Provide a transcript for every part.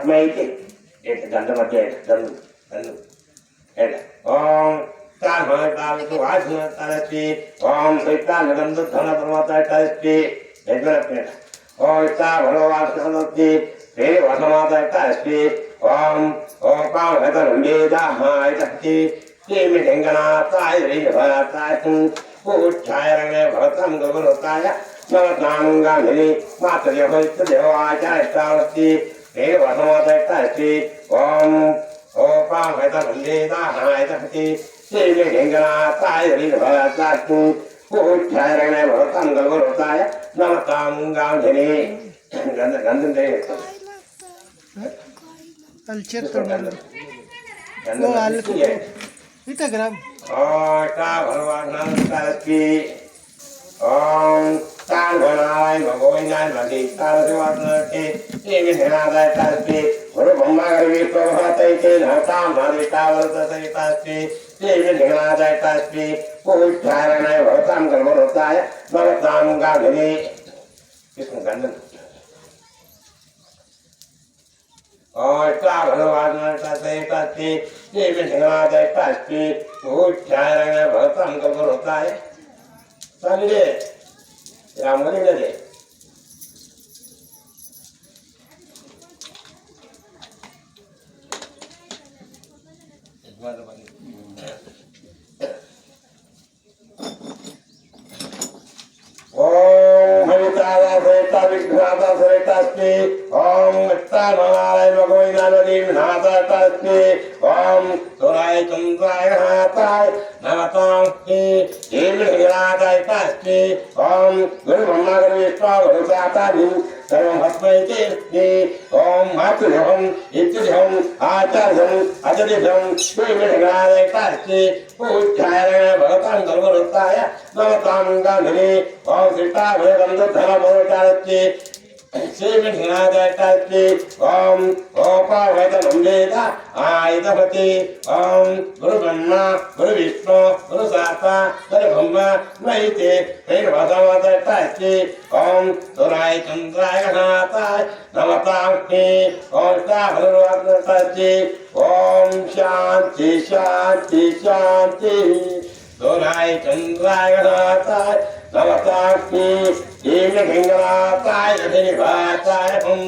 भस्मैति एक गन्धमध्ये गन्ध गन्ध हेड ओम ताल भगताल तो आज न तालस्ति ओम सैतान गन्ध धन परमात्मा तालस्ति हेडरप्ने ओम ता भगवान तालस्ति हे वसमाता तालस्ति ओम ओम पाव हेतन मेदा हाय तस्ति ते में ढंगना ताय रे भताय पूच्छाय रंगे भगतम गुरुताय नवनांगानि मातृ होइत देवाचार्य तालस्ति हे वसमाता तालस्ति ओम ओम पाव हेतन मेदा हाय तस्ति ते में ढंगना ताय रे भताय पूच्छाय रंगे भगतम गुरुताय नवनांगानि गंध गंध दे Alcer oh al ita gram oh ta bhagwan namaskar om tan bhanai bhagwan nai bhati tar sivatna ke emi dhanada tarti guru brahma garvi prabhatai ke natam bhavita vartate tarti emi dhanada tarti puchharanai bhavatam garvarotaya namatam gadhini isme gandan और क्या भगवान करते करते ये भी धन्यवाद करते बहुत ध्यान रखना बहुत हम को होता है समझे राम बोले लगे ओम हरितारा सहिता विघ्नाता सहितास्मि ओम मित्रानाराय भगवैनानदी नाथास्मि ओम सुराय चंद्राय हाताय नमतां हेमहिराताय तास्मि ओम गुरु ब्रह्मा गुरु विष्णु गुरु सातानि सर्वं भस्मैति ओम मातृहं इत्युहं आचार्यं अतिथिं हेमहिराताय तास्मि पूज्याय भगवान् सर्वरूपाय नमतां गान्धिनि ओम सीता भगवन्त धन भवचारति श्रीविघ्नादयतास्ति ओम ओपा वैदनं वेद आयतपति ओम गुरु ब्रह्मा गुरु विष्णु गुरु साता गुरु ब्रह्मा मयिते हेर्वदवदतास्ति ओम सुराय चंद्राय गणाताय नमतांस्ति ओम साभरवदतास्ति ओम शांति शांति शांति सुराय चंद्राय गणाताय नमतास्मि येन हिंगलाताय अधिनिवाताय हम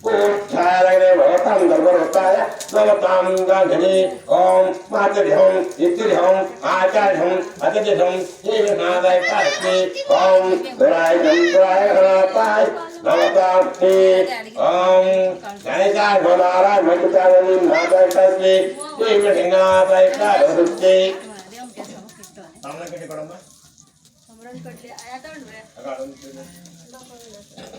पूच्छारणे भवतं धर्मरताय नमतां गान्धिनि ओम मातृहं इत्युहं आचार्यं अतिथिं हेमनादाय तास्मि ओम सुराय चंद्राय गणाताय नमतास्मि ओम गणेशाय नारायण भट्टाचार्य नादाय तास्मि येन हिंगलाताय तास्मि सामने कटे पड़मा कटले आता